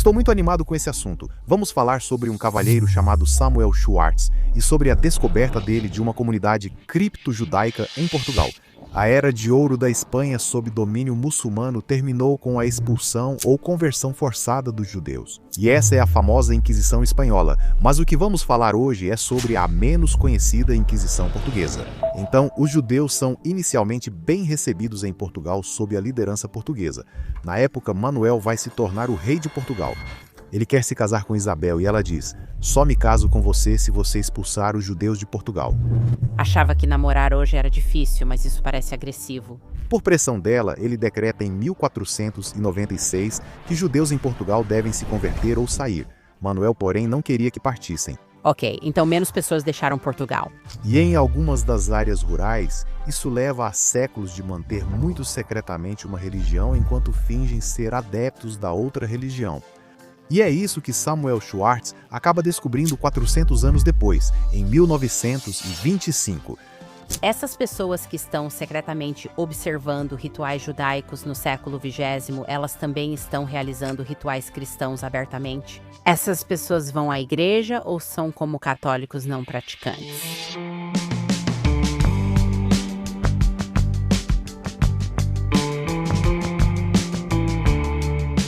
Estou muito animado com esse assunto. Vamos falar sobre um cavalheiro chamado Samuel Schwartz e sobre a descoberta dele de uma comunidade cripto-judaica em Portugal. A Era de Ouro da Espanha sob domínio muçulmano terminou com a expulsão ou conversão forçada dos judeus. E essa é a famosa Inquisição Espanhola, mas o que vamos falar hoje é sobre a menos conhecida Inquisição Portuguesa. Então, os judeus são inicialmente bem recebidos em Portugal sob a liderança portuguesa. Na época, Manuel vai se tornar o rei de Portugal. Ele quer se casar com Isabel e ela diz: "Só me caso com você se você expulsar os judeus de Portugal." Achava que namorar hoje era difícil, mas isso parece agressivo. Por pressão dela, ele decreta em 1496 que judeus em Portugal devem se converter ou sair. Manuel, porém, não queria que partissem. Ok, então menos pessoas deixaram Portugal. E em algumas das áreas rurais, isso leva a séculos de manter muito secretamente uma religião enquanto fingem ser adeptos da outra religião. E é isso que Samuel Schwartz acaba descobrindo 400 anos depois, em 1925. Essas pessoas que estão secretamente observando rituais judaicos no século XX, elas também estão realizando rituais cristãos abertamente? Essas pessoas vão à igreja ou são como católicos não praticantes?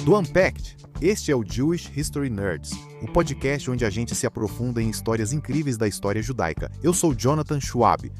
Do Unpacked, este é o Jewish History Nerds, o podcast onde a gente se aprofunda em histórias incríveis da história judaica. Eu sou Jonathan Schwab.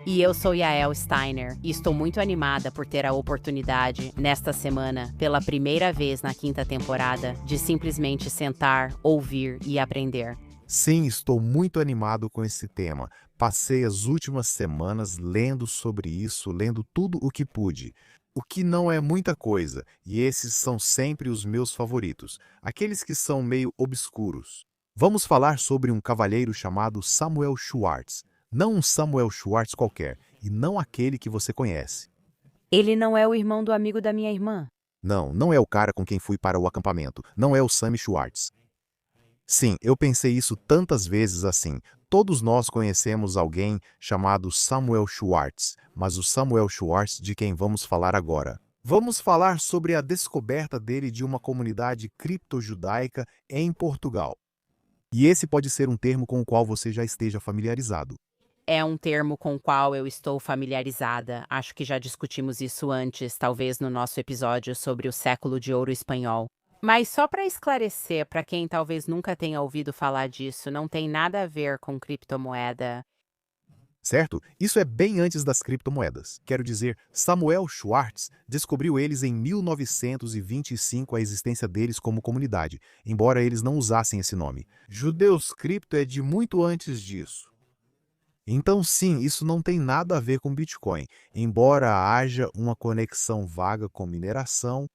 E eu sou Yael Steiner, e estou muito animada por ter a oportunidade, nesta semana, pela primeira vez na 5ª temporada, de simplesmente sentar, ouvir e aprender. Sim, estou muito animado com esse tema. Passei as últimas semanas lendo sobre isso, lendo tudo o que pude. O que não é muita coisa, e esses são sempre os meus favoritos, aqueles que são meio obscuros. Vamos falar sobre um cavalheiro chamado Samuel Schwartz. Não um Samuel Schwartz qualquer, e não aquele que você conhece. Ele não é o irmão do amigo da minha irmã. Não é o cara com quem fui para o acampamento. Não é o Sammy Schwartz. Sim, eu pensei isso tantas vezes assim. Todos nós conhecemos alguém chamado Samuel Schwartz, mas o Samuel Schwartz de quem vamos falar agora. Vamos falar sobre a descoberta dele de uma comunidade cripto-judaica em Portugal. E esse pode ser um termo com o qual você já esteja familiarizado. É um termo com o qual eu estou familiarizada. Acho que já discutimos isso antes, talvez no nosso episódio sobre o século de ouro espanhol. Mas só para esclarecer, para quem talvez nunca tenha ouvido falar disso, não tem nada a ver com criptomoeda. Certo? Isso é bem antes das criptomoedas. Quero dizer, Samuel Schwartz descobriu eles em 1925 a existência deles como comunidade, embora eles não usassem esse nome. Judeus cripto é de muito antes disso. Então sim, isso não tem nada a ver com Bitcoin, embora haja uma conexão vaga com mineração.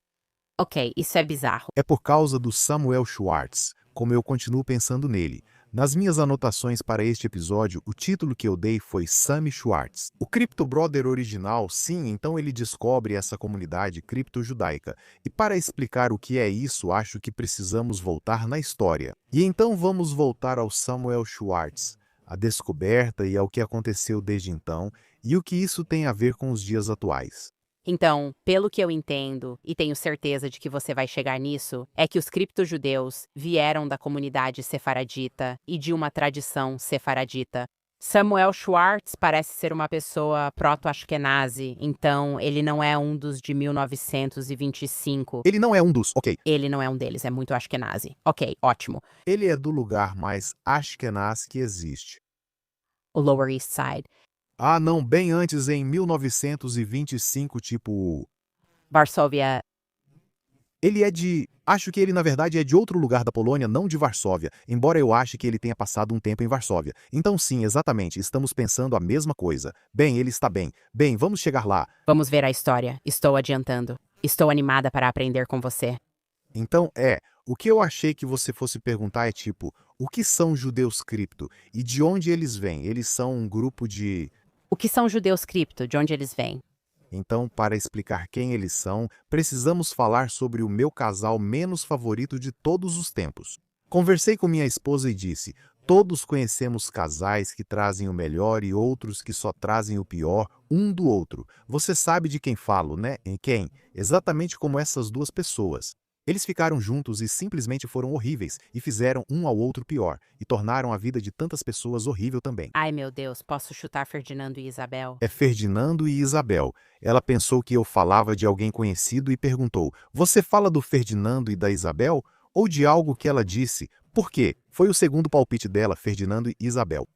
Ok, isso é bizarro. É por causa do Samuel Schwartz, como eu continuo pensando nele. Nas minhas anotações para este episódio, o título que eu dei foi Sammy Schwartz. O Crypto Brother original, sim, então ele descobre essa comunidade cripto-judaica. E para explicar o que é isso, acho que precisamos voltar na história. E então vamos voltar ao Samuel Schwartz, a descoberta e ao que aconteceu desde então, e o que isso tem a ver com os dias atuais. Então, pelo que eu entendo, e tenho certeza de que você vai chegar nisso, é que os criptojudeus vieram da comunidade sefaradita e de uma tradição sefaradita. Samuel Schwartz parece ser uma pessoa proto-ashkenazi, então ele não é um dos de 1925. Ele não é um dos, ok. Ele não é um deles, é muito ashkenazi. Ok, ótimo. Ele é do lugar mais Ashkenaz que existe. O Lower East Side. Ah, não, bem antes, em 1925, tipo... Varsóvia. Ele é de... Acho que ele, na verdade, é de outro lugar da Polônia, não de Varsóvia, embora eu ache que ele tenha passado um tempo em Varsóvia. Então sim, exatamente, estamos pensando a mesma coisa. Bem, ele está bem. Bem, vamos chegar lá. Vamos ver a história. Estou adiantando. Estou animada para aprender com você. Então, o que eu achei que você fosse perguntar é tipo, o que são judeus cripto? E de onde eles vêm? Eles são um grupo de... O que são judeus cripto? De onde eles vêm? Então, para explicar quem eles são, precisamos falar sobre o meu casal menos favorito de todos os tempos. Conversei com minha esposa e disse, todos conhecemos casais que trazem o melhor e outros que só trazem o pior um do outro. Você sabe de quem falo, né? Em quem? Exatamente como essas duas pessoas. Eles ficaram juntos e simplesmente foram horríveis, e fizeram um ao outro pior, e tornaram a vida de tantas pessoas horrível também. Ai, meu Deus, posso chutar Ferdinando e Isabel? É Ferdinando e Isabel. Ela pensou que eu falava de alguém conhecido e perguntou: Você fala do Ferdinando e da Isabel? Ou de algo que ela disse? Por quê? Foi o segundo palpite dela, Ferdinando e Isabel.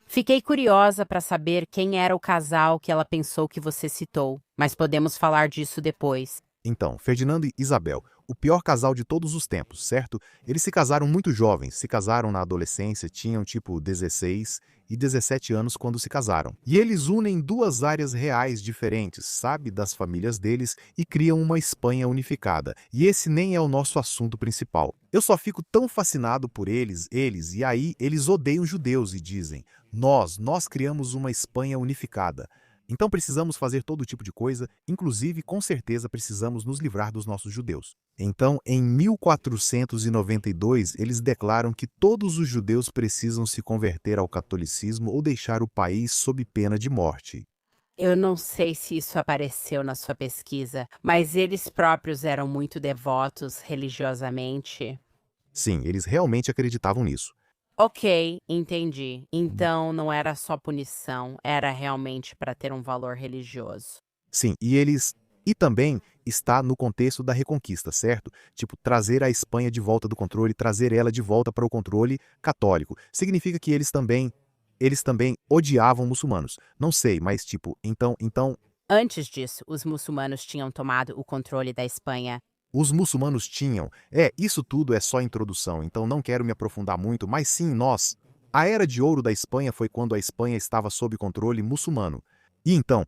Fiquei curiosa para saber quem era o casal que ela pensou que você citou, mas podemos falar disso depois. Então, Ferdinando e Isabel, o pior casal de todos os tempos, certo? Eles se casaram muito jovens, se casaram na adolescência, tinham tipo 16 e 17 anos quando se casaram. E eles unem duas áreas reais diferentes, sabe, das famílias deles e criam uma Espanha unificada. E esse nem é o nosso assunto principal. Eu só fico tão fascinado por eles, e aí eles odeiam judeus e dizem: nós criamos uma Espanha unificada. Então precisamos fazer todo tipo de coisa, inclusive, com certeza, precisamos nos livrar dos nossos judeus. Então, em 1492, eles declaram que todos os judeus precisam se converter ao catolicismo ou deixar o país sob pena de morte. Eu não sei se isso apareceu na sua pesquisa, mas eles próprios eram muito devotos religiosamente. Sim, eles realmente acreditavam nisso. Ok, entendi. Então não era só punição, era realmente para ter um valor religioso. Sim, e eles. E também está no contexto da reconquista, certo? Tipo, trazer a Espanha de volta do controle, trazer ela de volta para o controle católico. Significa que eles também odiavam muçulmanos. Não sei, mas tipo, então, Antes disso, os muçulmanos tinham tomado o controle da Espanha. os muçulmanos tinham. Isso tudo é só introdução, então não quero me aprofundar muito, mas sim nós. A era de ouro da Espanha foi quando a Espanha estava sob controle muçulmano. E então,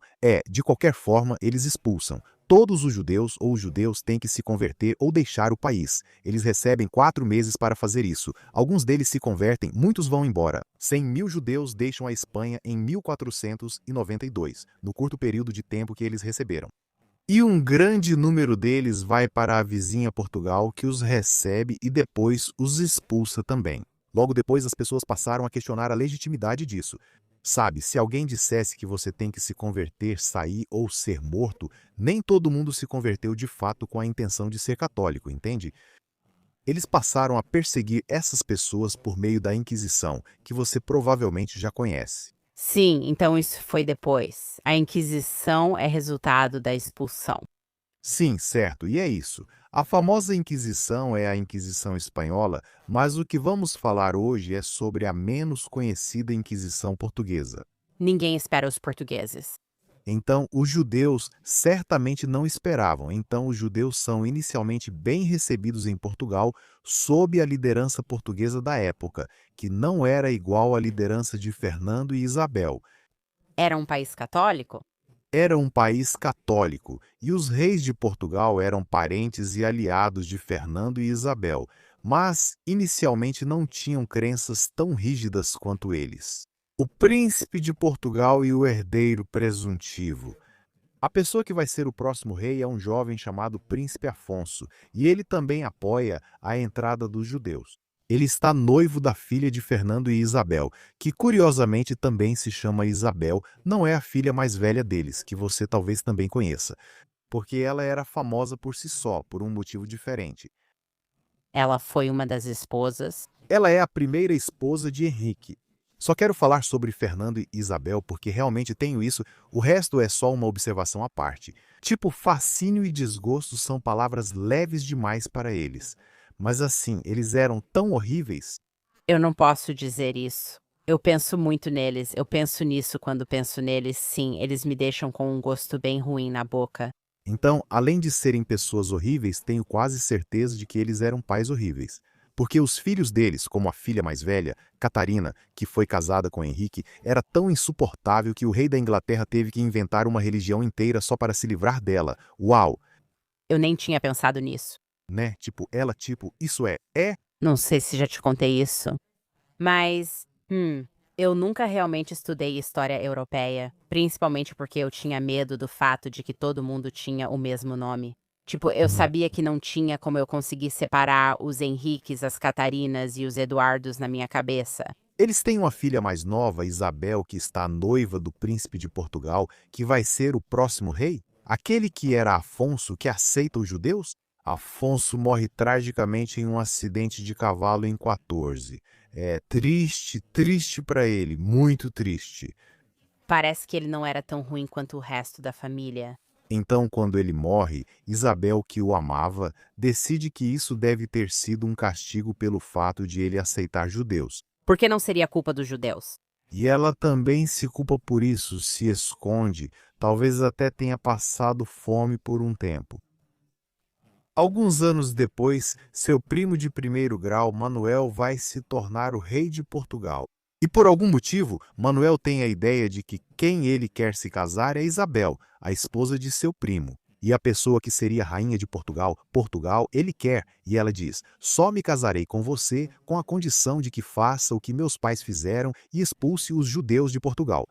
de qualquer forma, eles expulsam. Todos os judeus ou os judeus têm que se converter ou deixar o país. Eles recebem 4 meses para fazer isso. Alguns deles se convertem, muitos vão embora. 100.000 judeus deixam a Espanha em 1492, no curto período de tempo que eles receberam. E um grande número deles vai para a vizinha Portugal, que os recebe e depois os expulsa também. Logo depois, as pessoas passaram a questionar a legitimidade disso. Sabe, se alguém dissesse que você tem que se converter, sair ou ser morto, nem todo mundo se converteu de fato com a intenção de ser católico, entende? Eles passaram a perseguir essas pessoas por meio da Inquisição, que você provavelmente já conhece. Sim, então isso foi depois. A Inquisição é resultado da expulsão. Sim, certo, e é isso. A famosa Inquisição é a Inquisição espanhola, mas o que vamos falar hoje é sobre a menos conhecida Inquisição portuguesa. Ninguém espera os portugueses. Então, os judeus certamente não esperavam. Então, os judeus são inicialmente bem recebidos em Portugal sob a liderança portuguesa da época, que não era igual à liderança de Fernando e Isabel. Era um país católico? Era um país católico, e os reis de Portugal eram parentes e aliados de Fernando e Isabel, mas inicialmente não tinham crenças tão rígidas quanto eles. O príncipe de Portugal e o herdeiro presuntivo. A pessoa que vai ser o próximo rei é um jovem chamado Príncipe Afonso, e ele também apoia a entrada dos judeus. Ele está noivo da filha de Fernando e Isabel, que curiosamente também se chama Isabel, não é a filha mais velha deles, que você talvez também conheça, porque ela era famosa por si só, por um motivo diferente. Ela foi uma das esposas. Ela é a primeira esposa de Henrique. Só quero falar sobre Fernando e Isabel porque realmente tenho isso, o resto é só uma observação à parte. Tipo, fascínio e desgosto são palavras leves demais para eles. Mas assim, eles eram tão horríveis. Eu não posso dizer isso. Eu penso muito neles, eu penso nisso quando penso neles, sim, eles me deixam com um gosto bem ruim na boca. Então, além de serem pessoas horríveis, tenho quase certeza de que eles eram pais horríveis. Porque os filhos deles, como a filha mais velha, Catarina, que foi casada com Henrique, era tão insuportável que o rei da Inglaterra teve que inventar uma religião inteira só para se livrar dela. Uau! Eu nem tinha pensado nisso. Né? Tipo, isso é. Não sei se já te contei isso. Mas, eu nunca realmente estudei história europeia, principalmente porque eu tinha medo do fato de que todo mundo tinha o mesmo nome. Tipo, eu sabia que não tinha como eu conseguir separar os Henriques, as Catarinas e os Eduardos na minha cabeça. Eles têm uma filha mais nova, Isabel, que está noiva do príncipe de Portugal, que vai ser o próximo rei? Aquele que era Afonso, que aceita os judeus? Afonso morre tragicamente em um acidente de cavalo em 14. É triste, triste para ele, muito triste. Parece que ele não era tão ruim quanto o resto da família. Então, quando ele morre, Isabel, que o amava, decide que isso deve ter sido um castigo pelo fato de ele aceitar judeus. Por que não seria culpa dos judeus? E ela também se culpa por isso, se esconde, talvez até tenha passado fome por um tempo. Alguns anos depois, seu primo de primeiro grau, Manuel, vai se tornar o rei de Portugal. E por algum motivo, Manuel tem a ideia de que quem ele quer se casar é Isabel, a esposa de seu primo. E a pessoa que seria rainha de Portugal, ele quer, e ela diz: só me casarei com você com a condição de que faça o que meus pais fizeram e expulse os judeus de Portugal.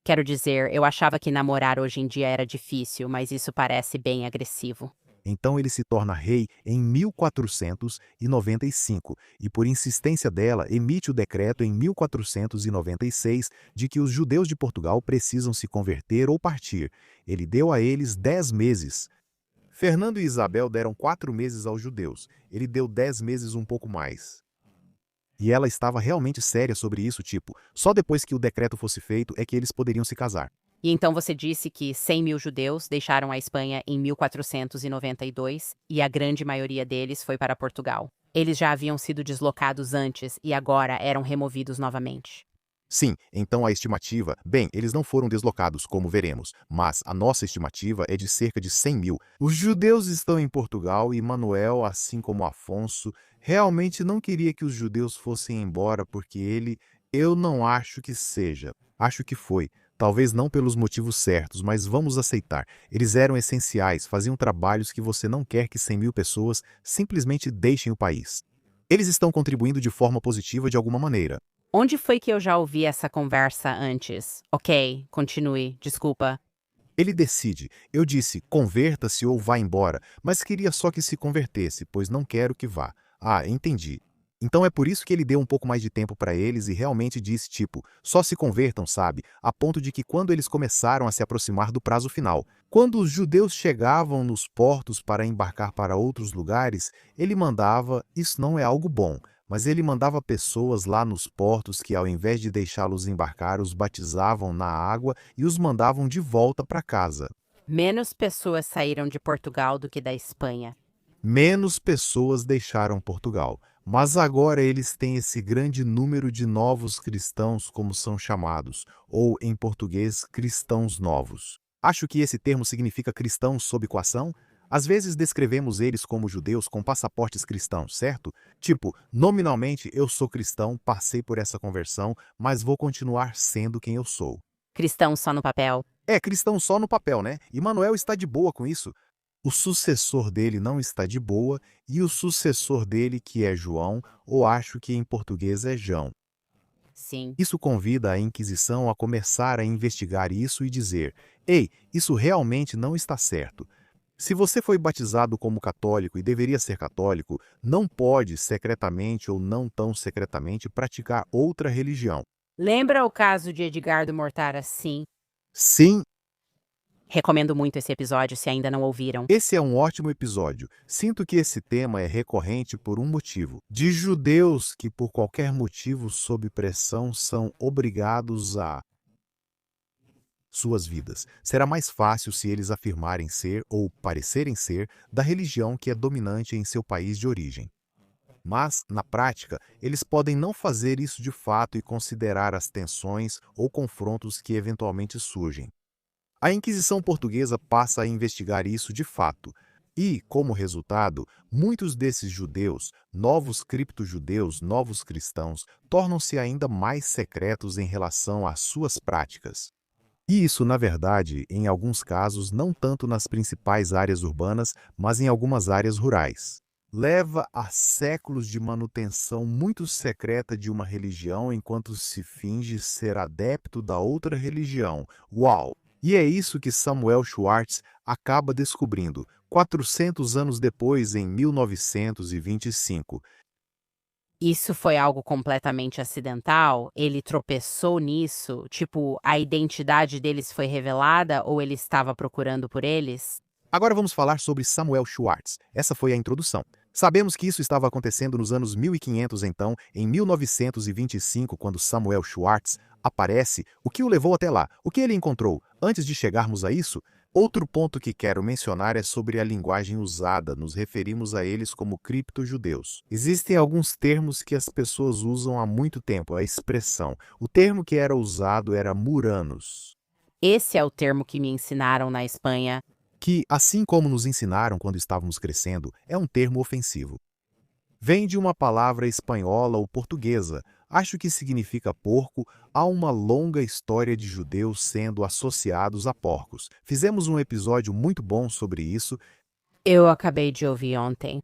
Quero dizer, eu achava que namorar hoje em dia era difícil, mas isso parece bem agressivo. Então ele se torna rei em 1495 e, por insistência dela, emite o decreto em 1496 de que os judeus de Portugal precisam se converter ou partir. Ele deu a eles 10 meses. Fernando e Isabel deram 4 meses aos judeus. Ele deu 10 meses, um pouco mais. E ela estava realmente séria sobre isso, tipo, só depois que o decreto fosse feito é que eles poderiam se casar. E então você disse que 100 mil judeus deixaram a Espanha em 1492 e a grande maioria deles foi para Portugal. Eles já haviam sido deslocados antes e agora eram removidos novamente. Sim, então a estimativa, bem, eles não foram deslocados, como veremos, mas a nossa estimativa é de cerca de 100 mil. Os judeus estão em Portugal e Manuel, assim como Afonso, realmente não queria que os judeus fossem embora porque eu não acho que seja. Acho que foi. Talvez não pelos motivos certos, mas vamos aceitar. Eles eram essenciais, faziam trabalhos que você não quer que 100 mil pessoas simplesmente deixem o país. Eles estão contribuindo de forma positiva de alguma maneira. Onde foi que eu já ouvi essa conversa antes? Ok, continue, desculpa. Ele decide. Eu disse, converta-se ou vá embora, mas queria só que se convertesse, pois não quero que vá. Ah, entendi. Então é por isso que ele deu um pouco mais de tempo para eles e realmente disse, tipo, só se convertam, sabe? A ponto de que quando eles começaram a se aproximar do prazo final, quando os judeus chegavam nos portos para embarcar para outros lugares, ele mandava, isso não é algo bom, mas ele mandava pessoas lá nos portos que, ao invés de deixá-los embarcar, os batizavam na água e os mandavam de volta para casa. Menos pessoas saíram de Portugal do que da Espanha. Menos pessoas deixaram Portugal, mas agora eles têm esse grande número de novos cristãos, como são chamados, ou, em português, cristãos novos. Acho que esse termo significa cristãos sob coação. Às vezes descrevemos eles como judeus com passaportes cristãos, certo? Tipo, nominalmente eu sou cristão, passei por essa conversão, mas vou continuar sendo quem eu sou. Cristãos só no papel. É cristão só no papel, né? E Manuel está de boa com isso. O sucessor dele não está de boa e o sucessor dele, que é João, ou acho que em português é Jão. Sim. Isso convida a Inquisição a começar a investigar isso e dizer: ei, isso realmente não está certo. Se você foi batizado como católico e deveria ser católico, não pode, secretamente ou não tão secretamente, praticar outra religião. Lembra o caso de Edgardo Mortara? Sim. Sim, Recomendo muito esse episódio se ainda não ouviram. esse é um ótimo episódio. Sinto que esse tema é recorrente por um motivo. De judeus que, por qualquer motivo, sob pressão, são obrigados a suas vidas. Será mais fácil se eles afirmarem ser, ou parecerem ser, da religião que é dominante em seu país de origem. Mas, na prática, eles podem não fazer isso de fato e considerar as tensões ou confrontos que eventualmente surgem. A Inquisição Portuguesa passa a investigar isso de fato. E, como resultado, muitos desses judeus, novos cripto-judeus, novos cristãos, tornam-se ainda mais secretos em relação às suas práticas. E isso, na verdade, em alguns casos, não tanto nas principais áreas urbanas, mas em algumas áreas rurais. Leva a séculos de manutenção muito secreta de uma religião enquanto se finge ser adepto da outra religião. Uau! E é isso que Samuel Schwartz acaba descobrindo, 400 anos depois, em 1925. Isso foi algo completamente acidental? Ele tropeçou nisso? Tipo, a identidade deles foi revelada ou ele estava procurando por eles? Agora vamos falar sobre Samuel Schwartz. Essa foi a introdução. Sabemos que isso estava acontecendo nos anos 1500, então, em 1925, quando Samuel Schwartz aparece, o que o levou até lá? O que ele encontrou? Antes de chegarmos a isso, outro ponto que quero mencionar é sobre a linguagem usada. Nos referimos a eles como cripto-judeus. Existem alguns termos que as pessoas usam há muito tempo, a expressão. O termo que era usado era muranos, Esse é o termo que me ensinaram na Espanha. que, assim como nos ensinaram quando estávamos crescendo, é um termo ofensivo. Vem de uma palavra espanhola ou portuguesa, acho que significa porco. Há uma longa história de judeus sendo associados a porcos. Fizemos um episódio muito bom sobre isso. Eu acabei de ouvir ontem.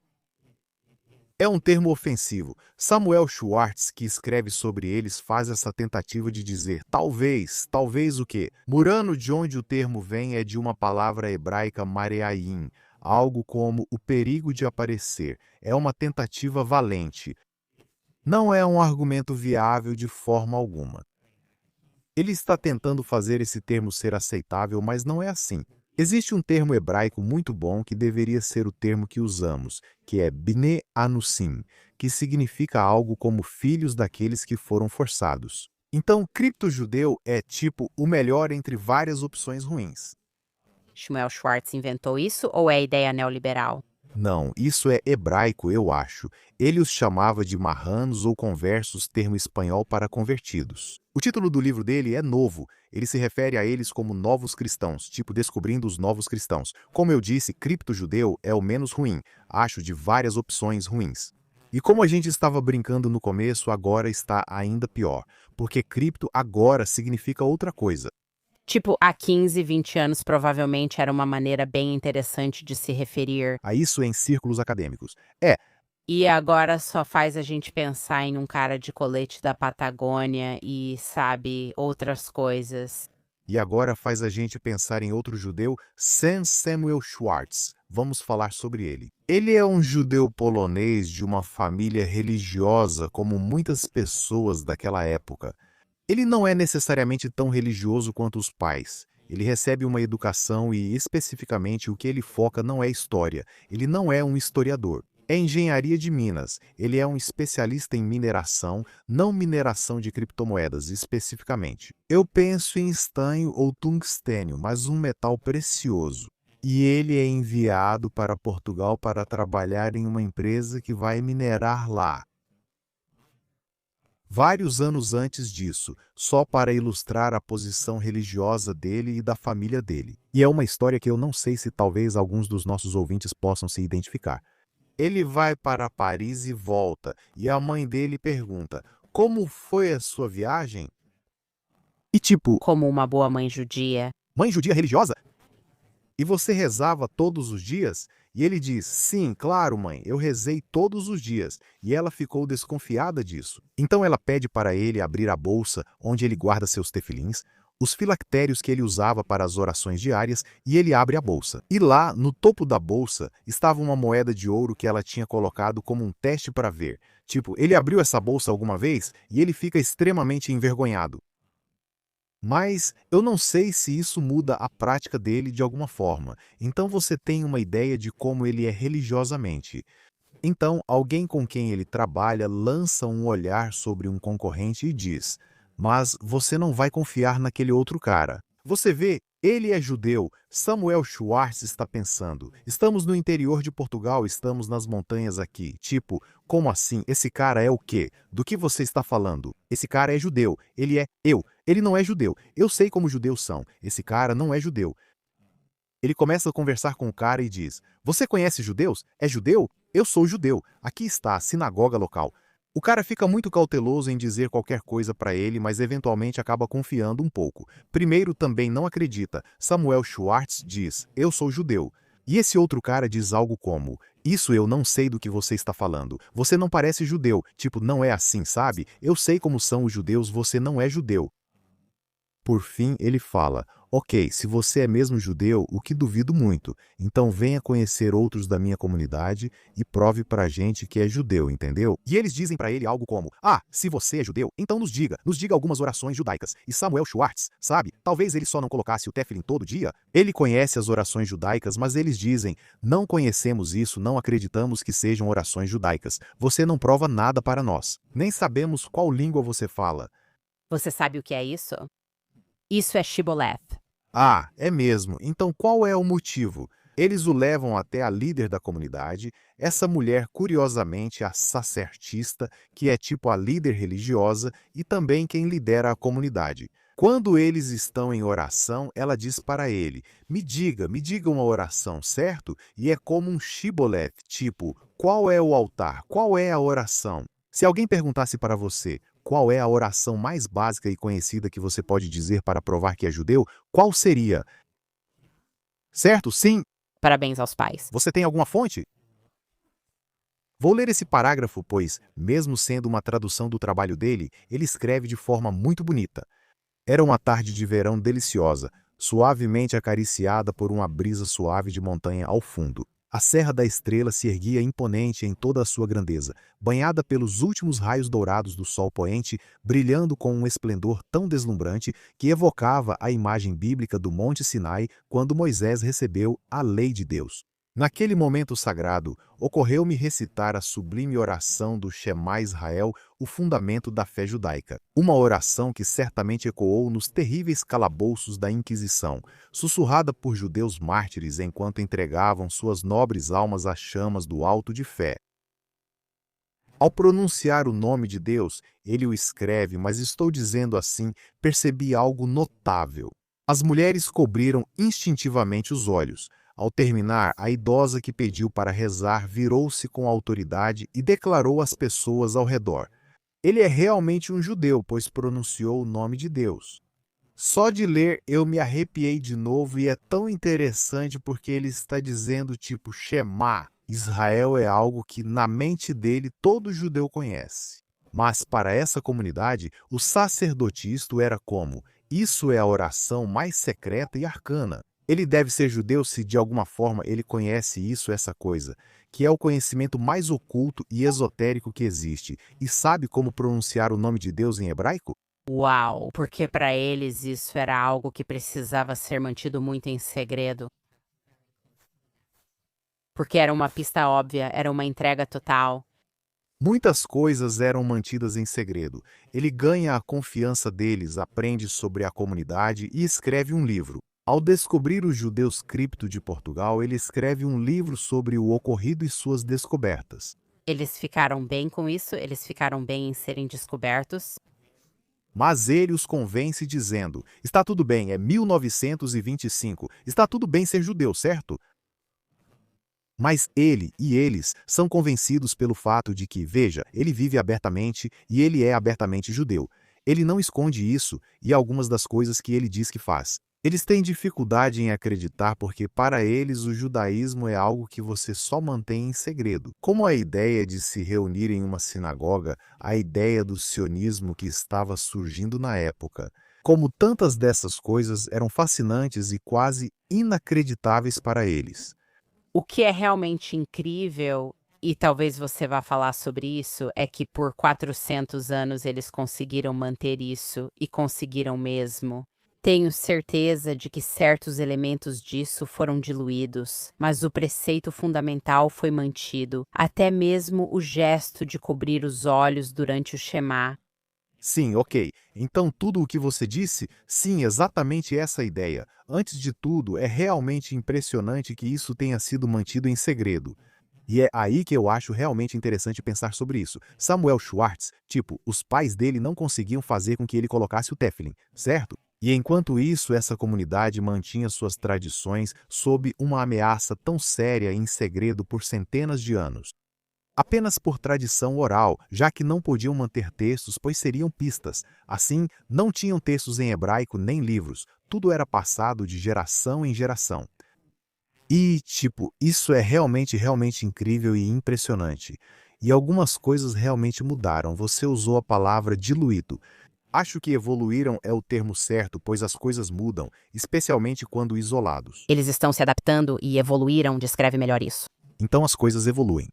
É um termo ofensivo. Samuel Schwartz, que escreve sobre eles, faz essa tentativa de dizer talvez o quê? Murano, de onde o termo vem, é de uma palavra hebraica mareaim, algo como o perigo de aparecer. É uma tentativa valente. Não é um argumento viável de forma alguma. Ele está tentando fazer esse termo ser aceitável, mas não é assim. Existe um termo hebraico muito bom que deveria ser o termo que usamos, que é Bnei Anusim, que significa algo como filhos daqueles que foram forçados. Então, cripto-judeu é tipo o melhor entre várias opções ruins. Shmuel Schwartz inventou isso ou é ideia neoliberal? Não, isso é hebraico, eu acho. Ele os chamava de marranos ou conversos, termo espanhol para convertidos. O título do livro dele é Novo. Ele se refere a eles como novos cristãos, tipo Descobrindo os Novos Cristãos. Como eu disse, cripto-judeu é o menos ruim. Acho de várias opções ruins. E como a gente estava brincando no começo, agora está ainda pior, porque cripto agora significa outra coisa. Tipo, há 15, 20 anos provavelmente era uma maneira bem interessante de se referir. A isso em círculos acadêmicos. É, E agora só faz a gente pensar em um cara de colete da Patagônia e, sabe, outras coisas. e agora faz a gente pensar em outro judeu, Sam Samuel Schwartz. Vamos falar sobre ele. Ele é um judeu polonês de uma família religiosa, como muitas pessoas daquela época. Ele não é necessariamente tão religioso quanto os pais. Ele recebe uma educação e, especificamente, o que ele foca não é história. Ele não é um historiador. É engenharia de minas. Ele é um especialista em mineração, não mineração de criptomoedas especificamente. Eu penso em estanho ou tungstênio, mas um metal precioso. E ele é enviado para Portugal para trabalhar em uma empresa que vai minerar lá. Vários anos antes disso, só para ilustrar a posição religiosa dele e da família dele. E é uma história que eu não sei se talvez alguns dos nossos ouvintes possam se identificar. Ele vai para Paris e volta, e a mãe dele pergunta: como foi a sua viagem? E tipo, Como uma boa mãe judia. mãe judia religiosa? E você rezava todos os dias? E ele diz: sim, claro, mãe, eu rezei todos os dias. E ela ficou desconfiada disso. Então ela pede para ele abrir a bolsa onde ele guarda seus tefilins, os filactérios que ele usava para as orações diárias, e ele abre a bolsa. E lá, no topo da bolsa, estava uma moeda de ouro que ela tinha colocado como um teste para ver. Tipo, ele abriu essa bolsa alguma vez e ele fica extremamente envergonhado. Mas eu não sei se isso muda a prática dele de alguma forma. Então você tem uma ideia de como ele é religiosamente. Então, alguém com quem ele trabalha lança um olhar sobre um concorrente e diz: mas você não vai confiar naquele outro cara. Você vê, ele é judeu. Samuel Schwartz está pensando: estamos no interior de Portugal, estamos nas montanhas aqui. Tipo, como assim? Esse cara é o quê? Do que você está falando? Esse cara é judeu. Ele é eu. Ele não é judeu. Eu sei como judeus são. Esse cara não é judeu. Ele começa a conversar com o cara e diz: você conhece judeus? É judeu? Eu sou judeu. Aqui está a sinagoga local. O cara fica muito cauteloso em dizer qualquer coisa para ele, mas eventualmente acaba confiando um pouco. Primeiro também não acredita. Samuel Schwartz diz: eu sou judeu. E esse outro cara diz algo como: isso eu não sei do que você está falando. Você não parece judeu. Tipo, não é assim, sabe? Eu sei como são os judeus, você não é judeu. Por fim, ele fala: Ok, se você é mesmo judeu, o que duvido muito, então venha conhecer outros da minha comunidade e prove pra gente que é judeu, entendeu? E eles dizem pra ele algo como: Ah, se você é judeu, então nos diga algumas orações judaicas. E Samuel Schwartz, sabe? Talvez ele só não colocasse o tefilin todo dia. Ele conhece as orações judaicas, mas eles dizem: Não conhecemos isso, não acreditamos que sejam orações judaicas. Você não prova nada para nós. Nem sabemos qual língua você fala. Você sabe o que é isso? Isso é Shibboleth. Ah, é mesmo. Então qual é o motivo? Eles o levam até a líder da comunidade, essa mulher, curiosamente, a sacerdotista, que é tipo a líder religiosa e também quem lidera a comunidade. Quando eles estão em oração, ela diz para ele: me diga uma oração, certo? E é como um shibboleth, tipo, qual é o altar? Qual é a oração? Se alguém perguntasse para você qual é a oração mais básica e conhecida que você pode dizer para provar que é judeu, qual seria? Certo? Sim. Parabéns aos pais. Você tem alguma fonte? Vou ler esse parágrafo, pois, mesmo sendo uma tradução do trabalho dele, ele escreve de forma muito bonita. Era uma tarde de verão deliciosa, suavemente acariciada por uma brisa suave de montanha ao fundo. A Serra da Estrela se erguia imponente em toda a sua grandeza, banhada pelos últimos raios dourados do sol poente, brilhando com um esplendor tão deslumbrante que evocava a imagem bíblica do Monte Sinai quando Moisés recebeu a lei de Deus. Naquele momento sagrado, ocorreu-me recitar a sublime oração do Shema Israel, o fundamento da fé judaica. Uma oração que certamente ecoou nos terríveis calabouços da Inquisição, sussurrada por judeus mártires enquanto entregavam suas nobres almas às chamas do alto de fé. Ao pronunciar o nome de Deus, ele o escreve, mas estou dizendo assim, percebi algo notável. As mulheres cobriram instintivamente os olhos. Ao terminar, a idosa que pediu para rezar virou-se com autoridade e declarou às pessoas ao redor: Ele é realmente um judeu, pois pronunciou o nome de Deus. Só de ler eu me arrepiei de novo e é tão interessante porque ele está dizendo tipo Shema. Israel é algo que na mente dele todo judeu conhece. Mas para essa comunidade, o sacerdotisto era como: isso é a oração mais secreta e arcana. Ele deve ser judeu se de alguma forma ele conhece isso, essa coisa, que é o conhecimento mais oculto e esotérico que existe, e sabe como pronunciar o nome de Deus em hebraico? Uau, porque para eles isso era algo que precisava ser mantido muito em segredo. Porque era uma pista óbvia, era uma entrega total. Muitas coisas eram mantidas em segredo. Ele ganha a confiança deles, aprende sobre a comunidade e escreve um livro. Ao descobrir os judeus cripto de Portugal, ele escreve um livro sobre o ocorrido e suas descobertas. Eles ficaram bem com isso, eles ficaram bem em serem descobertos. Mas ele os convence dizendo: está tudo bem, é 1925, está tudo bem ser judeu, certo? Mas ele e eles são convencidos pelo fato de que, veja, ele vive abertamente e ele é abertamente judeu. Ele não esconde isso e algumas das coisas que ele diz que faz. Eles têm dificuldade em acreditar porque para eles o judaísmo é algo que você só mantém em segredo. Como a ideia de se reunir em uma sinagoga, a ideia do sionismo que estava surgindo na época. Como tantas dessas coisas eram fascinantes e quase inacreditáveis para eles. O que é realmente incrível, e talvez você vá falar sobre isso, é que por 400 anos eles conseguiram manter isso, e conseguiram mesmo. Tenho certeza de que certos elementos disso foram diluídos, mas o preceito fundamental foi mantido, até mesmo o gesto de cobrir os olhos durante o Shema. Sim, ok. Então tudo o que você disse? Sim, exatamente essa ideia. Antes de tudo, é realmente impressionante que isso tenha sido mantido em segredo. E é aí que eu acho realmente interessante pensar sobre isso. Samuel Schwartz, tipo, os pais dele não conseguiam fazer com que ele colocasse o tefilin, certo? E enquanto isso, essa comunidade mantinha suas tradições sob uma ameaça tão séria e em segredo por centenas de anos. Apenas por tradição oral, já que não podiam manter textos, pois seriam pistas. Assim, não tinham textos em hebraico nem livros. Tudo era passado de geração em geração. E, tipo, isso é realmente incrível e impressionante. E algumas coisas realmente mudaram. Você usou a palavra diluído. Acho que evoluíram é o termo certo, pois as coisas mudam, especialmente quando isolados. Eles estão se adaptando e evoluíram, descreve melhor isso. Então as coisas evoluem.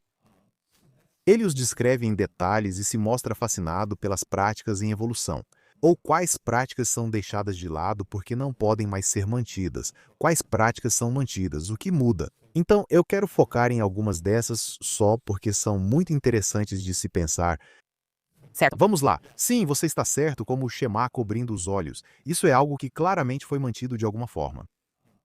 Ele os descreve em detalhes e se mostra fascinado pelas práticas em evolução. Ou quais práticas são deixadas de lado porque não podem mais ser mantidas, quais práticas são mantidas, o que muda. Então, eu quero focar em algumas dessas só porque são muito interessantes de se pensar. Certo. Vamos lá. Sim, você está certo, como o Shema cobrindo os olhos. Isso é algo que claramente foi mantido de alguma forma.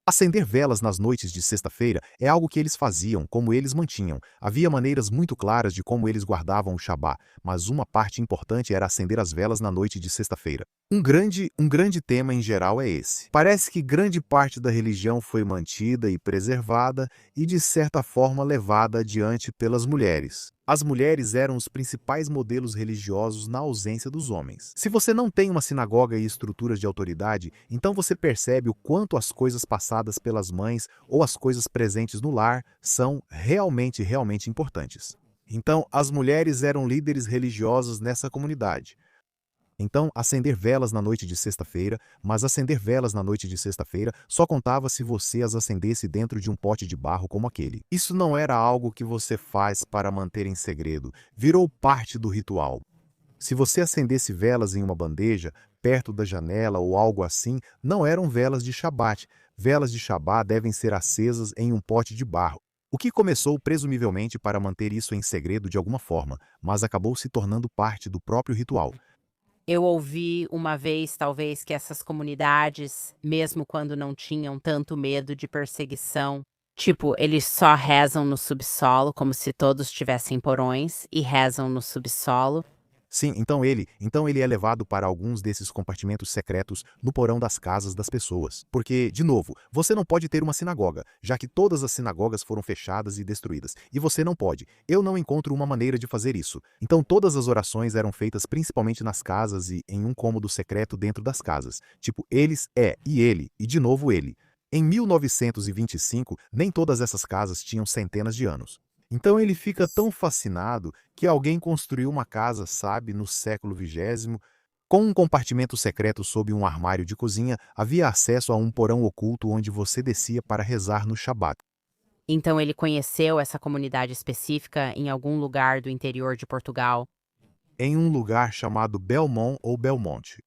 Acender velas nas noites de sexta-feira é algo que eles faziam, como eles mantinham. Havia maneiras muito claras de como eles guardavam o Shabá, mas uma parte importante era acender as velas na noite de sexta-feira. Um grande tema em geral é esse. Parece que grande parte da religião foi mantida e preservada e, de certa forma, levada adiante pelas mulheres. As mulheres eram os principais modelos religiosos na ausência dos homens. Se você não tem uma sinagoga e estruturas de autoridade, então você percebe o quanto as coisas passadas pelas mães ou as coisas presentes no lar são realmente importantes. Então, as mulheres eram líderes religiosos nessa comunidade. Então, acender velas na noite de sexta-feira, mas acender velas na noite de sexta-feira só contava se você as acendesse dentro de um pote de barro como aquele. Isso não era algo que você faz para manter em segredo, virou parte do ritual. Se você acendesse velas em uma bandeja, perto da janela ou algo assim, não eram velas de Shabat. Velas de Shabat devem ser acesas em um pote de barro. O que começou presumivelmente para manter isso em segredo de alguma forma, mas acabou se tornando parte do próprio ritual. Eu ouvi uma vez, talvez, que essas comunidades, mesmo quando não tinham tanto medo de perseguição, tipo, eles só rezam no subsolo, como se todos tivessem porões, e rezam no subsolo. Sim, então ele é levado para alguns desses compartimentos secretos no porão das casas das pessoas. Porque, de novo, você não pode ter uma sinagoga, já que todas as sinagogas foram fechadas e destruídas. E você não pode. Eu não encontro uma maneira de fazer isso. Então todas as orações eram feitas principalmente nas casas e em um cômodo secreto dentro das casas. Tipo, eles e ele, e de novo ele. Em 1925, nem todas essas casas tinham centenas de anos. Então ele fica tão fascinado que alguém construiu uma casa, sabe, no século XX, com um compartimento secreto sob um armário de cozinha, havia acesso a um porão oculto onde você descia para rezar no Shabat. Então ele conheceu essa comunidade específica em algum lugar do interior de Portugal. Em um lugar chamado Belmont ou Belmonte.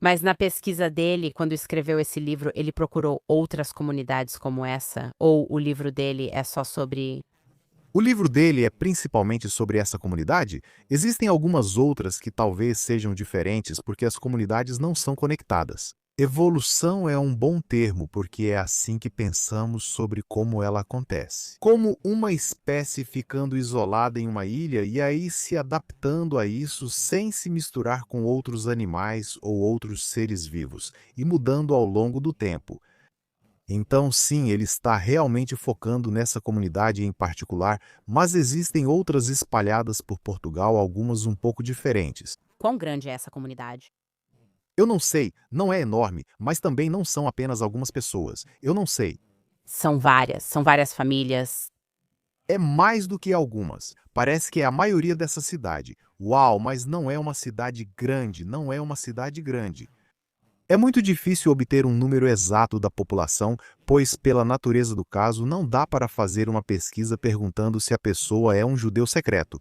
Mas na pesquisa dele, quando escreveu esse livro, ele procurou outras comunidades como essa? Ou o livro dele é só sobre... O livro dele é principalmente sobre essa comunidade? Existem algumas outras que talvez sejam diferentes porque as comunidades não são conectadas. Evolução é um bom termo porque é assim que pensamos sobre como ela acontece. Como uma espécie ficando isolada em uma ilha e aí se adaptando a isso sem se misturar com outros animais ou outros seres vivos, e mudando ao longo do tempo. Então, sim, ele está realmente focando nessa comunidade em particular, mas existem outras espalhadas por Portugal, algumas um pouco diferentes. Quão grande é essa comunidade? Eu não sei, não é enorme, mas também não são apenas algumas pessoas. Eu não sei. São várias famílias. É mais do que algumas. Parece que é a maioria dessa cidade. Uau, mas não é uma cidade grande, não é uma cidade grande. É muito difícil obter um número exato da população, pois, pela natureza do caso, não dá para fazer uma pesquisa perguntando se a pessoa é um judeu secreto.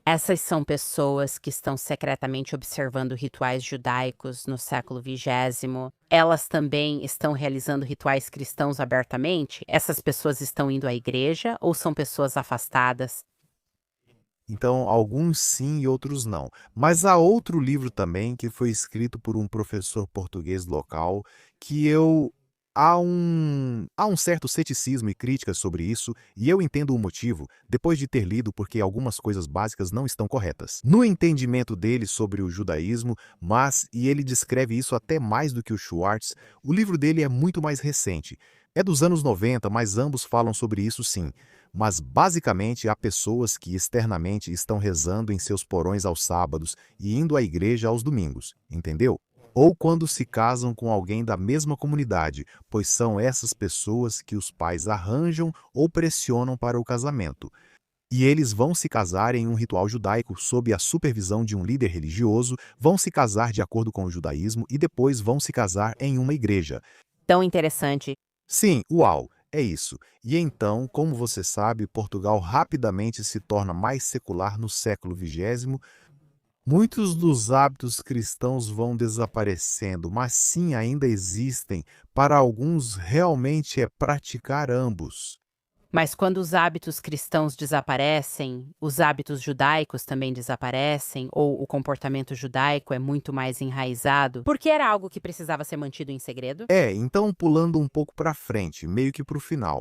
Essas são pessoas que estão secretamente observando rituais judaicos no século XX. Elas também estão realizando rituais cristãos abertamente? Essas pessoas estão indo à igreja ou são pessoas afastadas? Então, alguns sim e outros não. Mas há outro livro também que foi escrito por um professor português local que eu... há um certo ceticismo e críticas sobre isso, e eu entendo o motivo, depois de ter lido porque algumas coisas básicas não estão corretas no entendimento dele sobre o judaísmo, e ele descreve isso até mais do que o Schwartz. O livro dele é muito mais recente. É dos anos 90, mas ambos falam sobre isso sim. Mas, basicamente, há pessoas que externamente estão rezando em seus porões aos sábados e indo à igreja aos domingos, entendeu? Ou quando se casam com alguém da mesma comunidade, pois são essas pessoas que os pais arranjam ou pressionam para o casamento. E eles vão se casar em um ritual judaico sob a supervisão de um líder religioso, vão se casar de acordo com o judaísmo e depois vão se casar em uma igreja. Tão interessante. Sim, uau, é isso. E então, como você sabe, Portugal rapidamente se torna mais secular no século XX. Muitos dos hábitos cristãos vão desaparecendo, mas sim ainda existem. Para alguns, realmente é praticar ambos. Mas quando os hábitos cristãos desaparecem, os hábitos judaicos também desaparecem, ou o comportamento judaico é muito mais enraizado, porque era algo que precisava ser mantido em segredo? Então pulando um pouco para frente, meio que para o final.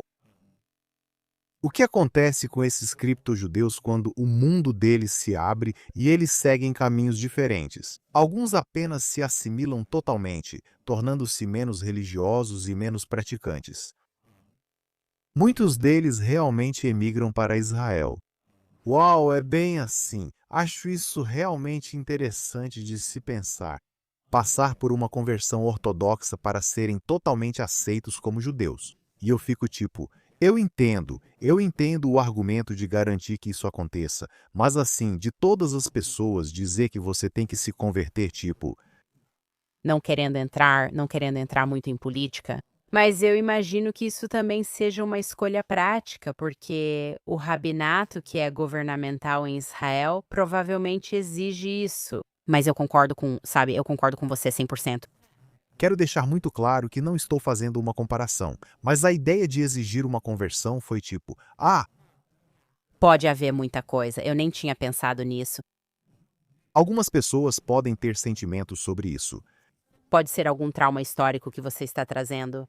O que acontece com esses criptojudeus quando o mundo deles se abre e eles seguem caminhos diferentes? Alguns apenas se assimilam totalmente, tornando-se menos religiosos e menos praticantes. Muitos deles realmente emigram para Israel. Uau, é bem assim. Acho isso realmente interessante de se pensar. Passar por uma conversão ortodoxa para serem totalmente aceitos como judeus. E eu fico tipo, eu entendo o argumento de garantir que isso aconteça, mas assim, de todas as pessoas dizer que você tem que se converter, tipo, Não querendo entrar muito em política, mas eu imagino que isso também seja uma escolha prática, porque o rabinato, que é governamental em Israel, provavelmente exige isso. Mas eu concordo com você 100%. quero deixar muito claro que não estou fazendo uma comparação, mas a ideia de exigir uma conversão foi tipo, Pode haver muita coisa, eu nem tinha pensado nisso. algumas pessoas podem ter sentimentos sobre isso. Pode ser algum trauma histórico que você está trazendo.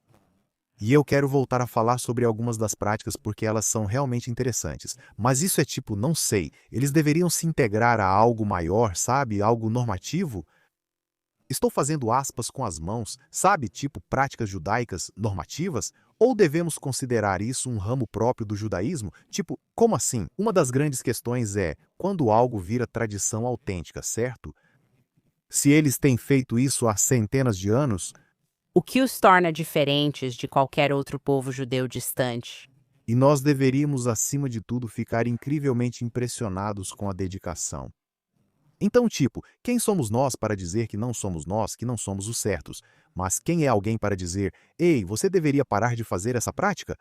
E eu quero voltar a falar sobre algumas das práticas porque elas são realmente interessantes. Mas isso é tipo, não sei, eles deveriam se integrar a algo maior, sabe? Algo normativo? Estou fazendo aspas com as mãos, sabe? Tipo práticas judaicas normativas? Ou devemos considerar isso um ramo próprio do judaísmo? Tipo, como assim? Uma das grandes questões é quando algo vira tradição autêntica, certo? Se eles têm feito isso há centenas de anos, O que os torna diferentes de qualquer outro povo judeu distante? e nós deveríamos, acima de tudo, ficar incrivelmente impressionados com a dedicação. Então, tipo, quem somos nós para dizer que não somos nós, que não somos os certos? Mas quem é alguém para dizer, ei, você deveria parar de fazer essa prática?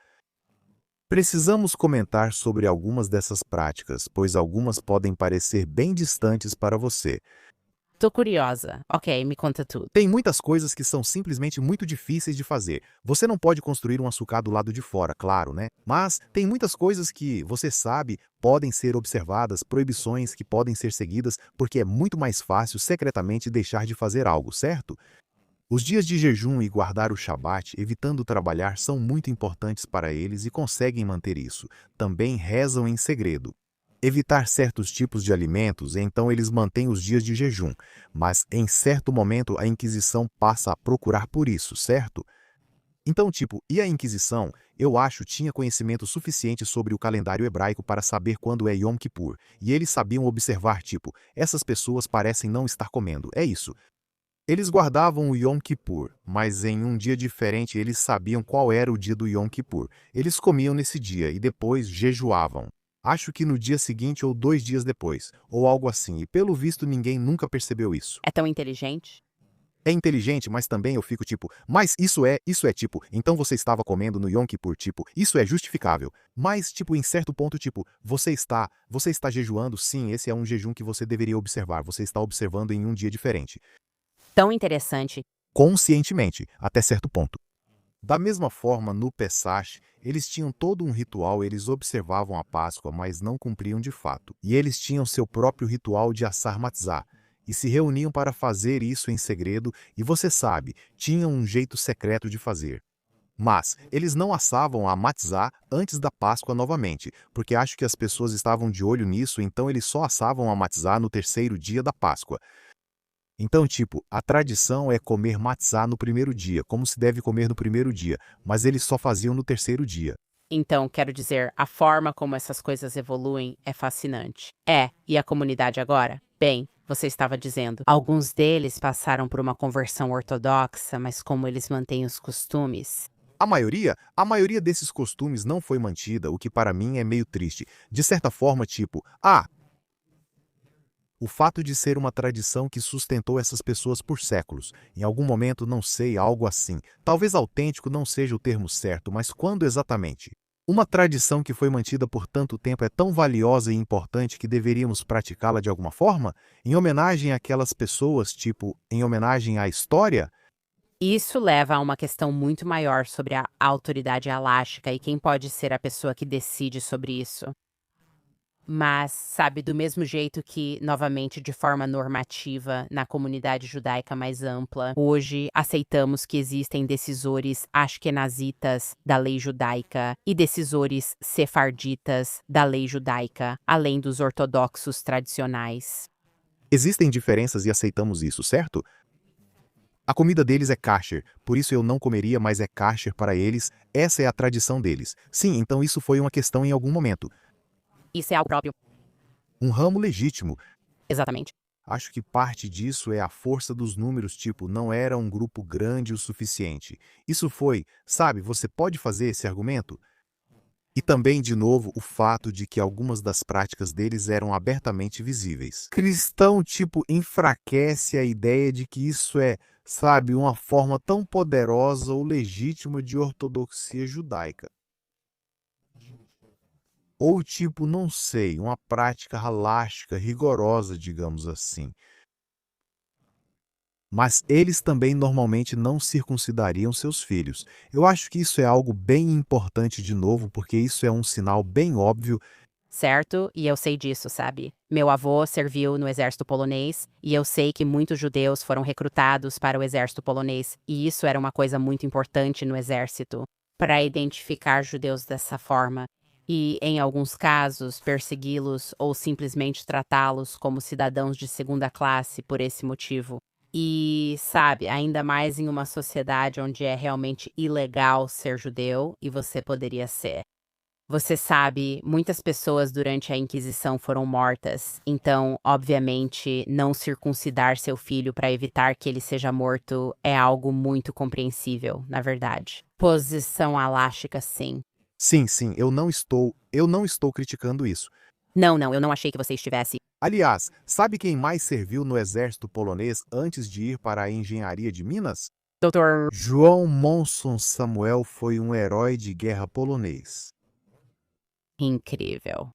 Precisamos comentar sobre algumas dessas práticas, pois algumas podem parecer bem distantes para você. Tô curiosa. Ok, me conta tudo. Tem muitas coisas que são simplesmente muito difíceis de fazer. Você não pode construir um açucar do lado de fora, claro, né? Mas tem muitas coisas que, você sabe, podem ser observadas, proibições que podem ser seguidas, porque é muito mais fácil secretamente deixar de fazer algo, certo? Os dias de jejum e guardar o Shabat, evitando trabalhar, são muito importantes para eles e conseguem manter isso. Também rezam em segredo. Evitar certos tipos de alimentos, então eles mantêm os dias de jejum, mas em certo momento a Inquisição passa a procurar por isso, certo? Então, tipo, e a Inquisição, eu acho, tinha conhecimento suficiente sobre o calendário hebraico para saber quando é Yom Kippur, e eles sabiam observar, tipo, essas pessoas parecem não estar comendo, é isso. Eles guardavam o Yom Kippur, mas em um dia diferente eles sabiam qual era o dia do Yom Kippur. Eles comiam nesse dia e depois jejuavam. Acho que no dia seguinte ou 2 dias depois, ou algo assim, e pelo visto ninguém nunca percebeu isso. É tão inteligente? É inteligente, mas também eu fico tipo, mas isso é tipo, então você estava comendo no Yom Kippur, tipo, isso é justificável. Mas, tipo, em certo ponto, tipo, você está jejuando, sim, esse é um jejum que você deveria observar, você está observando em um dia diferente. Tão interessante. Conscientemente, até certo ponto. Da mesma forma, no Pesach, eles tinham todo um ritual, eles observavam a Páscoa, mas não cumpriam de fato. E eles tinham seu próprio ritual de assar matzá, e se reuniam para fazer isso em segredo, e você sabe, tinham um jeito secreto de fazer. Mas eles não assavam a matzá antes da Páscoa novamente, porque acho que as pessoas estavam de olho nisso, então eles só assavam a matzá no terceiro dia da Páscoa. Então, tipo, a tradição é comer matzá no primeiro dia, como se deve comer no primeiro dia, mas eles só faziam no terceiro dia. Então, quero dizer, a forma como essas coisas evoluem é fascinante. É, e a comunidade agora? Bem, você estava dizendo, alguns deles passaram por uma conversão ortodoxa, mas como eles mantêm os costumes? A maioria desses costumes não foi mantida, o que para mim é meio triste. De certa forma, tipo, o fato de ser uma tradição que sustentou essas pessoas por séculos. Em algum momento, não sei, algo assim. Talvez autêntico não seja o termo certo, mas quando exatamente? Uma tradição que foi mantida por tanto tempo é tão valiosa e importante que deveríamos praticá-la de alguma forma? Em homenagem àquelas pessoas, tipo, em homenagem à história? Isso leva a uma questão muito maior sobre a autoridade alástica e quem pode ser a pessoa que decide sobre isso. Mas, sabe, do mesmo jeito que, novamente, de forma normativa, na comunidade judaica mais ampla, hoje aceitamos que existem decisores ashkenazitas da lei judaica e decisores sefarditas da lei judaica, além dos ortodoxos tradicionais. Existem diferenças e aceitamos isso, certo? A comida deles é kasher, por isso eu não comeria, mas é kasher para eles, essa é a tradição deles. Sim, então isso foi uma questão em algum momento. Isso é algo próprio. Um ramo legítimo. Exatamente. Acho que parte disso é a força dos números, tipo, não era um grupo grande o suficiente. Isso foi, sabe, você pode fazer esse argumento? E também, de novo, o fato de que algumas das práticas deles eram abertamente visíveis. Cristão, tipo, enfraquece a ideia de que isso é, sabe, uma forma tão poderosa ou legítima de ortodoxia judaica. Ou tipo, não sei, uma prática halástica rigorosa, digamos assim. Mas eles também normalmente não circuncidariam seus filhos. Eu acho que isso é algo bem importante de novo, porque isso é um sinal bem óbvio. Certo? E eu sei disso, sabe? Meu avô serviu no exército polonês e eu sei que muitos judeus foram recrutados para o exército polonês, e isso era uma coisa muito importante no exército, para identificar judeus dessa forma. E, em alguns casos, persegui-los ou simplesmente tratá-los como cidadãos de segunda classe por esse motivo. E, sabe, ainda mais em uma sociedade onde é realmente ilegal ser judeu e você poderia ser. Você sabe, muitas pessoas durante a Inquisição foram mortas, então, obviamente, não circuncidar seu filho para evitar que ele seja morto é algo muito compreensível, na verdade. Posição alástica, sim. Sim, sim, eu não estou criticando isso. Não, não, eu não achei que você estivesse. Aliás, sabe quem mais serviu no exército polonês antes de ir para a engenharia de Minas? Doutor. João Monson Samuel foi um herói de guerra polonês. Incrível.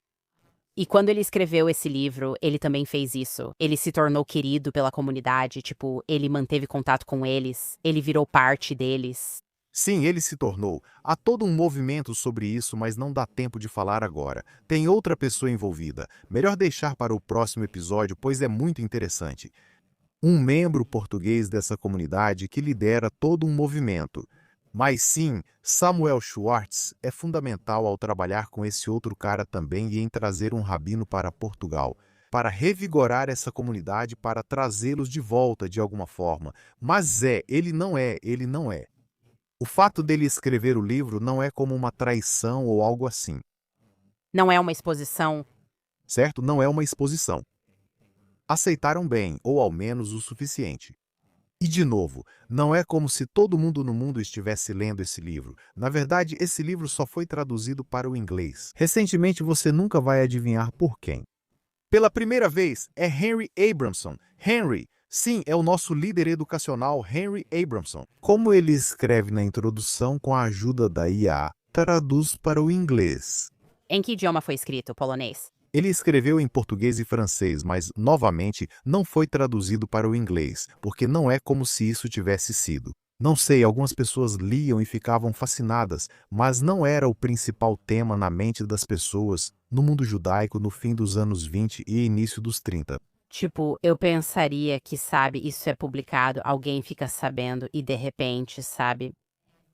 E quando ele escreveu esse livro, ele também fez isso. Ele se tornou querido pela comunidade, tipo, ele manteve contato com eles, ele virou parte deles. Sim, ele se tornou. Há todo um movimento sobre isso, mas não dá tempo de falar agora. Tem outra pessoa envolvida. Melhor deixar para o próximo episódio, pois é muito interessante. Um membro português dessa comunidade que lidera todo um movimento. Mas sim, Samuel Schwartz é fundamental ao trabalhar com esse outro cara também e em trazer um rabino para Portugal, para revigorar essa comunidade, para trazê-los de volta de alguma forma. Mas ele não é. O fato dele escrever o livro não é como uma traição ou algo assim, Não é uma exposição. certo? Não é uma exposição. Aceitaram bem, ou ao menos o suficiente. E de novo, não é como se todo mundo no mundo estivesse lendo esse livro. Na verdade, esse livro só foi traduzido para o inglês. Recentemente você nunca vai adivinhar por quem. Pela primeira vez, é Henry Abramson. Henry, sim, é o nosso líder educacional Henry Abramson. Como ele escreve na introdução com a ajuda da IA, traduz para o inglês. Em que idioma foi escrito? Polonês. Ele escreveu em português e francês, mas, novamente, não foi traduzido para o inglês, porque não é como se isso tivesse sido. Não sei, algumas pessoas liam e ficavam fascinadas, mas não era o principal tema na mente das pessoas no mundo judaico no fim dos anos 20 e início dos 30. Tipo, eu pensaria que, sabe, isso é publicado, alguém fica sabendo e de repente, sabe,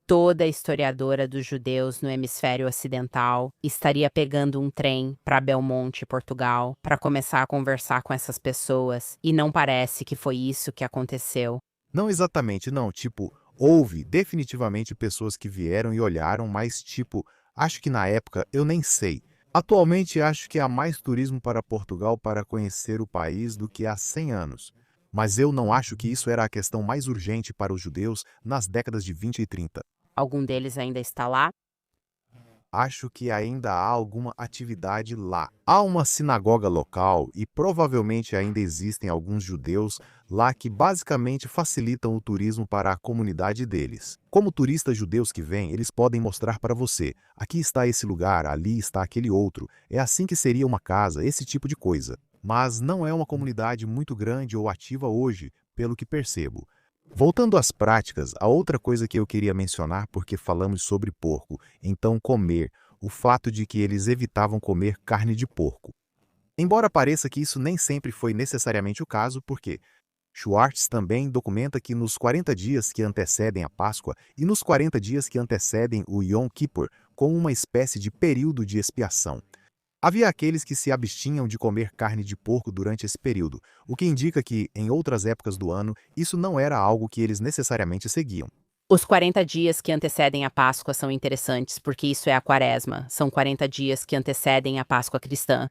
toda historiadora dos judeus no hemisfério ocidental estaria pegando um trem para Belmonte, Portugal, para começar a conversar com essas pessoas, e não parece que foi isso que aconteceu. Não exatamente, não, tipo, houve definitivamente pessoas que vieram e olharam, mas tipo, acho que na época eu nem sei. Atualmente acho que há mais turismo para Portugal para conhecer o país do que há 100 anos. Mas eu não acho que isso era a questão mais urgente para os judeus nas décadas de 20 e 30. Algum deles ainda está lá? Acho que ainda há alguma atividade lá. Há uma sinagoga local e provavelmente ainda existem alguns judeus lá que basicamente facilitam o turismo para a comunidade deles. Como turistas judeus que vêm, eles podem mostrar para você: aqui está esse lugar, ali está aquele outro. É assim que seria uma casa, esse tipo de coisa. Mas não é uma comunidade muito grande ou ativa hoje, pelo que percebo. Voltando às práticas, a outra coisa que eu queria mencionar, porque falamos sobre porco, então comer, o fato de que eles evitavam comer carne de porco. Embora pareça que isso nem sempre foi necessariamente o caso, porque Schwartz também documenta que nos 40 dias que antecedem a Páscoa e nos 40 dias que antecedem o Yom Kippur, como uma espécie de período de expiação. Havia aqueles que se abstinham de comer carne de porco durante esse período, o que indica que, em outras épocas do ano, isso não era algo que eles necessariamente seguiam. Os 40 dias que antecedem a Páscoa são interessantes, porque isso é a Quaresma. São 40 dias que antecedem a Páscoa cristã.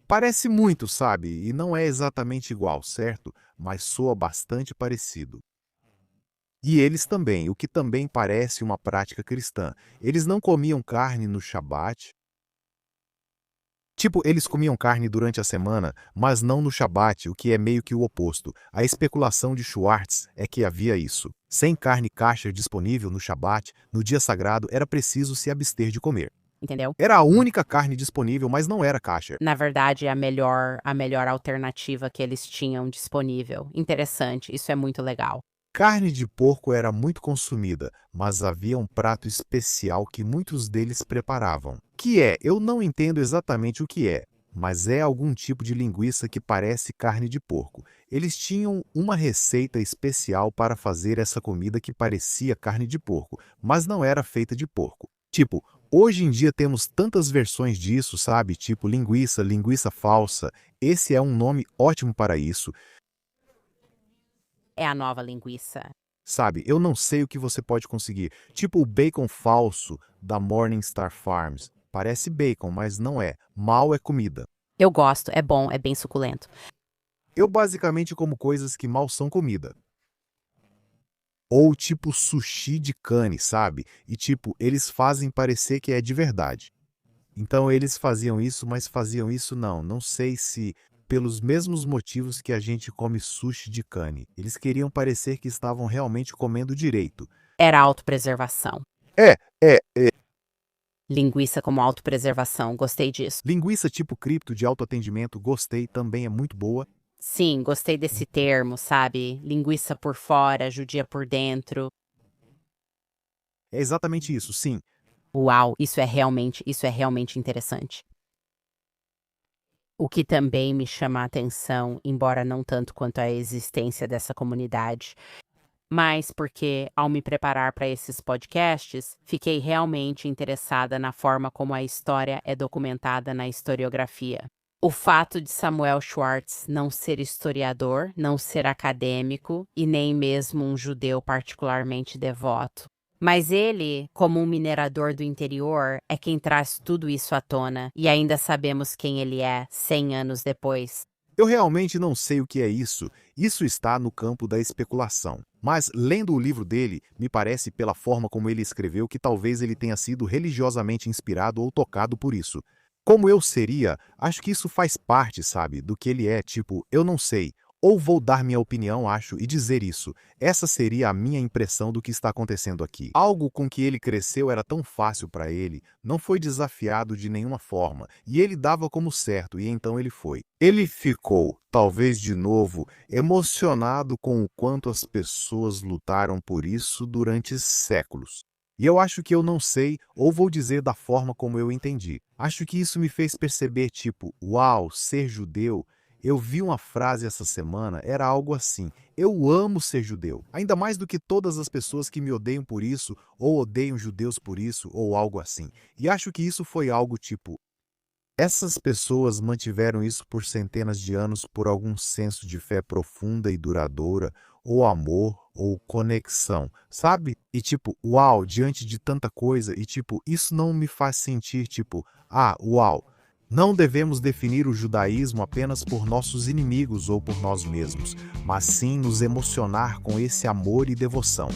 Parece muito, sabe? E não é exatamente igual, certo? Mas soa bastante parecido. E eles também, o que também parece uma prática cristã. Eles não comiam carne no Shabat. Tipo, eles comiam carne durante a semana, mas não no Shabat, o que é meio que o oposto. A especulação de Schwartz é que havia isso. Sem carne kosher disponível no Shabat, no dia sagrado, era preciso se abster de comer. Entendeu? Era a única carne disponível, mas não era kosher. Na verdade, é a melhor alternativa que eles tinham disponível. Interessante, isso é muito legal. Carne de porco era muito consumida, mas havia um prato especial que muitos deles preparavam. Eu não entendo exatamente o que é, mas é algum tipo de linguiça que parece carne de porco. Eles tinham uma receita especial para fazer essa comida que parecia carne de porco, mas não era feita de porco. Tipo, hoje em dia temos tantas versões disso, sabe? Tipo linguiça, linguiça falsa. Esse é um nome ótimo para isso. É a nova linguiça. Sabe, eu não sei o que você pode conseguir. Tipo o bacon falso da Morningstar Farms. Parece bacon, mas não é. Mal é comida. Eu gosto, é bom, é bem suculento. Eu basicamente como coisas que mal são comida. Ou tipo sushi de cane, sabe? E tipo, eles fazem parecer que é de verdade. Então eles faziam isso, mas faziam isso não. Não sei se pelos mesmos motivos que a gente come sushi de cane. Eles queriam parecer que estavam realmente comendo direito. Era autopreservação. É. Linguiça como autopreservação, gostei disso. Linguiça tipo cripto de autoatendimento, gostei, também é muito boa. Sim, gostei desse termo, sabe? Linguiça por fora, judia por dentro. É exatamente isso, sim. Uau, isso é realmente interessante. O que também me chama a atenção, embora não tanto quanto a existência dessa comunidade, mas porque, ao me preparar para esses podcasts, fiquei realmente interessada na forma como a história é documentada na historiografia. O fato de Samuel Schwartz não ser historiador, não ser acadêmico e nem mesmo um judeu particularmente devoto. Mas ele, como um minerador do interior, é quem traz tudo isso à tona, e ainda sabemos quem ele é 100 anos depois. Eu realmente não sei o que é isso. Isso está no campo da especulação. Mas, lendo o livro dele, me parece pela forma como ele escreveu que talvez ele tenha sido religiosamente inspirado ou tocado por isso. Como eu seria, acho que isso faz parte, sabe, do que ele é, tipo, eu não sei. Ou vou dar minha opinião, acho, e dizer isso. Essa seria a minha impressão do que está acontecendo aqui. Algo com que ele cresceu era tão fácil para ele, não foi desafiado de nenhuma forma, e ele dava como certo, e então ele foi. Ele ficou, talvez de novo, emocionado com o quanto as pessoas lutaram por isso durante séculos. E eu acho que eu não sei, ou vou dizer da forma como eu entendi. Acho que isso me fez perceber, tipo, uau, ser judeu. Eu vi uma frase essa semana, era algo assim: eu amo ser judeu, ainda mais do que todas as pessoas que me odeiam por isso, ou odeiam judeus por isso, ou algo assim. E acho que isso foi algo tipo: essas pessoas mantiveram isso por centenas de anos por algum senso de fé profunda e duradoura, ou amor, ou conexão, sabe? E tipo, uau, diante de tanta coisa, e tipo, isso não me faz sentir tipo, uau. Não devemos definir o judaísmo apenas por nossos inimigos ou por nós mesmos, mas sim nos emocionar com esse amor e devoção.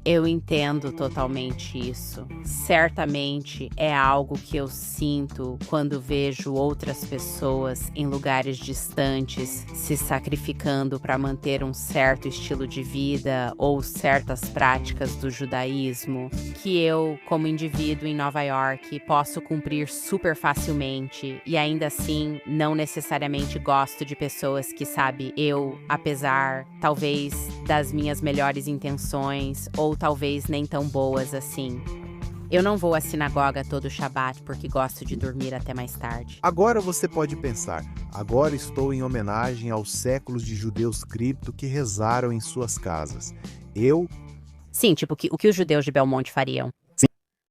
Eu entendo totalmente isso. Certamente é algo que eu sinto quando vejo outras pessoas em lugares distantes se sacrificando para manter um certo estilo de vida ou certas práticas do judaísmo, que eu, como indivíduo em Nova York, posso cumprir super facilmente e ainda assim não necessariamente gosto de pessoas que, sabe, eu, apesar talvez das minhas melhores intenções ou talvez nem tão boas assim. Eu não vou à sinagoga todo Shabat porque gosto de dormir até mais tarde. Agora você pode pensar, agora estou em homenagem aos séculos de judeus cripto que rezaram em suas casas. Eu Sim, tipo o que os judeus de Belmonte fariam.